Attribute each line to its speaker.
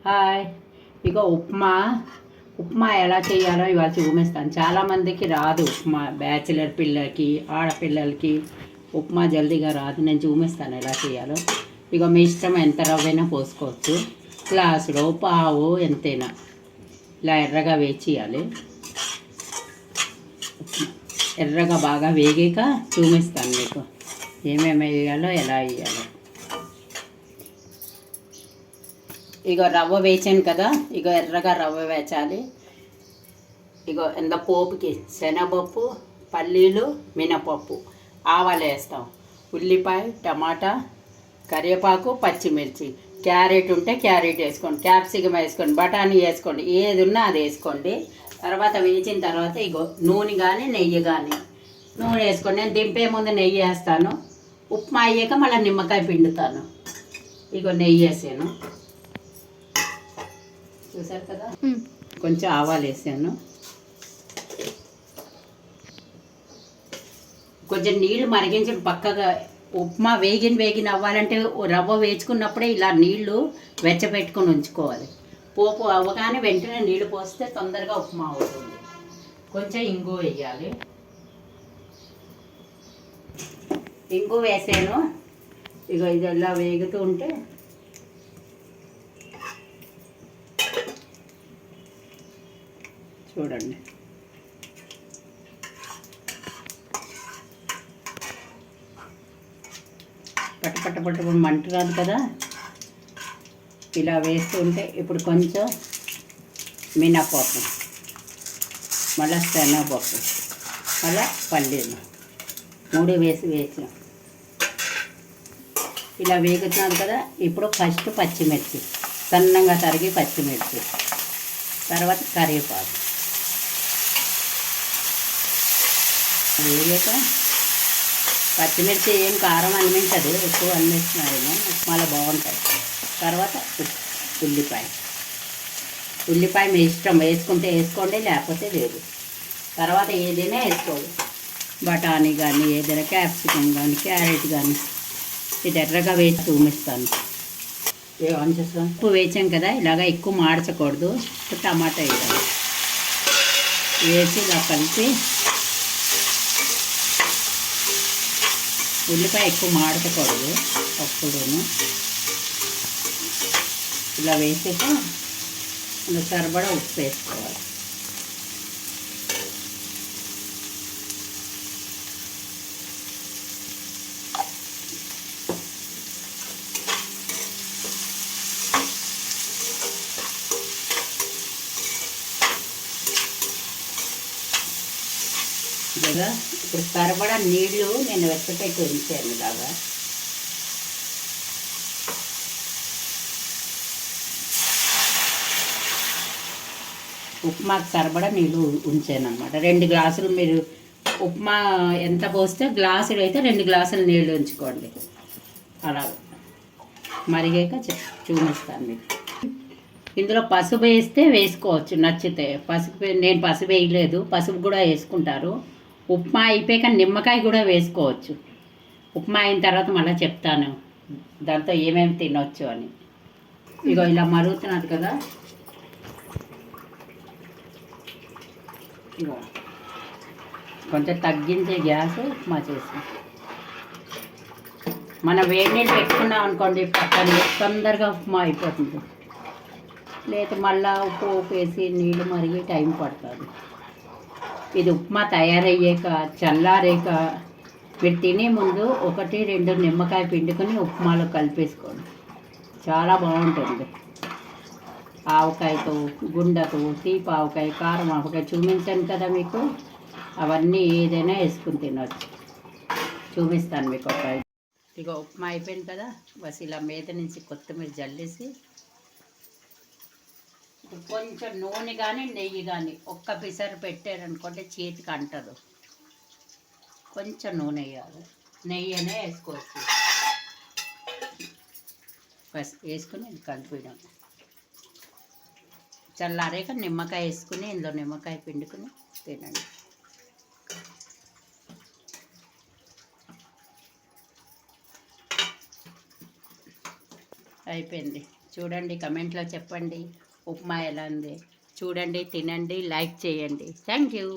Speaker 1: Hi. ఇక ఉప్మా ఎలా చేయాలో ఇవాళ చూపిస్తాను. చాలామందికి రాదు ఉప్మా. బ్యాచిలర్ పిల్లలకి, ఆడపిల్లలకి ఉప్మా జల్దీగా రాదు. నేను చూపిస్తాను ఎలా చేయాలో. ఇక మీ ఇష్టం, ఎంత రవ్వైనా పోసుకోవచ్చు. గ్లాసులో పావు ఎంతైనా ఇలా ఎర్రగా వేచేయాలి. ఎర్రగా బాగా వేగాక చూపిస్తాను మీకు ఏమేమి వేయాలో, ఎలా వేయాలో. ఇక రవ్వ వేచాను కదా, ఇక ఎర్రగా రవ్వ వేచాలి. ఇక ఎంత పోపుకి శనగపప్పు, పల్లీలు, మినపప్పు, ఆవాలు వేస్తాం, ఉల్లిపాయ, టమాటా, కరివేపాకు, పచ్చిమిర్చి, క్యారెట్ ఉంటే క్యారెట్ వేసుకోండి, క్యాప్సికం వేసుకోండి, బఠానీ వేసుకోండి, ఏది ఉన్నా అది వేసుకోండి. తర్వాత వేసిన తర్వాత ఇగో నూనె కానీ నెయ్యి కానీ, నూనె వేసుకోండి. నేను దింపే ముందు నెయ్యి వేస్తాను. ఉప్మా అయ్యాక మళ్ళీ నిమ్మకాయ పిండుతాను. ఇగో నెయ్యి వేసాను, చూసారు కదా. కొంచెం ఆవాలు వేసాను. కొంచెం నీళ్లు మరిగించి పక్కగా ఉప్మా వేగిన అవ్వాలంటే రవ్వ వేసుకున్నప్పుడే ఇలా నీళ్లు వెచ్చబెట్టుకొని ఉంచుకోవాలి. పోపు అవ్వగానే వెంటనే నీళ్లు పోస్తే తొందరగా ఉప్మా అవుతుంది. కొంచెం ఇంగు వేయాలి. ఇంగు వేసాను. ఇక ఇది ఇలా వేగుతూ ఉంటే చూడండి, పట్టు మంట రాదు కదా. ఇలా వేస్తుంటే ఇప్పుడు కొంచెం మినపప్పు, మళ్ళీ శనగపప్పు, మళ్ళీ పల్లీలు 3 వేసాం. ఇలా వేగుతున్నాను కదా. ఇప్పుడు ఫస్ట్ పచ్చిమిర్చి, సన్నంగా తరిగి పచ్చిమిర్చి, తర్వాత కరివేపాకు వేగాక, పచ్చిమిర్చి ఏం కారం అనిపించదు, ఎక్కువ అనిపిస్తున్నాయేమో, ఉప్మాలో బాగుంటుంది. తర్వాత ఉల్లిపాయ మీ ఇష్టం, వేసుకుంటే వేసుకోండి, లేకపోతే లేదు. తర్వాత ఏదైనా వేసుకోండి, బఠానీ కానీ ఏదైనా, క్యాప్సికం కానీ, క్యారెట్ కానీ. ఇది ఎర్రగా వేసి చూపిస్తాను. ఆన్ చేస్తాను. ఉప్పు వేసాం కదా, ఇలాగ ఎక్కువ మార్చకూడదు. టమాటా వేసి ఇలా కలిపి, ఉల్లిపాయ ఎక్కువ మాడకూడదు అప్పుడును. ఇలా వేసాక ఇలా సరిపడా ఉప్పు వేసుకోవాలి. కదా ఇప్పుడు సరిపడా నీళ్లు నేను వెచ్చపెట్టి ఉంచాను. ఇలాగా ఉప్మాకు సరిపడా నీళ్ళు ఉంచాను అనమాట. 2 గ్లాసులు, మీరు ఉప్మా ఎంత పోస్తే గ్లాసులు అయితే 2 గ్లాసులు నీళ్ళు ఉంచుకోండి. అలా మరిగాక చూపిస్తాను మీకు. ఇందులో పసుపు వేస్తే వేసుకోవచ్చు నచ్చితే. నేను పసుపు వేయలేదు, పసుపు కూడా వేసుకుంటారు. ఉప్మా అయిపోయాక నిమ్మకాయ కూడా వేసుకోవచ్చు. ఉప్మా అయిన తర్వాత మళ్ళీ చెప్తాను దాంతో ఏమేమి తినొచ్చు అని. ఇగో ఇలా మరుగుతున్నది కదా. ఇగో కొంచెం తగ్గించే గ్యాస్ ఉప్మా చేసి, మనం వేడి నీళ్ళు పెట్టుకున్నాం అనుకోండి పక్కన, తొందరగా ఉప్మా అయిపోతుంది. లేదా మళ్ళీ ఉప్పు వేసి నీళ్ళు మరిగి టైం పడుతుంది. ఇది ఉప్మా తయారయ్యాక చల్లారాక మీరు తినే ముందు 1-2 నిమ్మకాయ పిండుకొని ఉప్మాలో కలిపేసుకోండి, చాలా బాగుంటుంది. ఆవకాయతో, గుండతో, తీపి ఆవకాయ, కారం ఆవకాయ చూపించాను కదా మీకు. అవన్నీ ఏదైనా వేసుకుని తినవచ్చు. చూపిస్తాను మీకు ఒక. ఇక ఉప్మా అయిపోయింది కదా. బస్ ఇలా మీద నుంచి కొత్తిమీర జల్లేసి, కొంచెం నూనె కానీ నెయ్యి కానీ ఒక్క పిసరు పెట్టారనుకోండి చేతికి అంటదు. కొంచెం నూనె వేయాలి, నెయ్యి అనే వేసుకోవచ్చు. బస్ వేసుకుని కలిపిడం. చల్లారాక నిమ్మకాయ వేసుకుని, ఇందులో నిమ్మకాయ పిండుకుని తినండి. అయిపోయింది. చూడండి, కమెంట్లో చెప్పండి ఉప్మా ఎలా ఉంది. చూడండి, తినండి, లైక్ చేయండి. Thank you.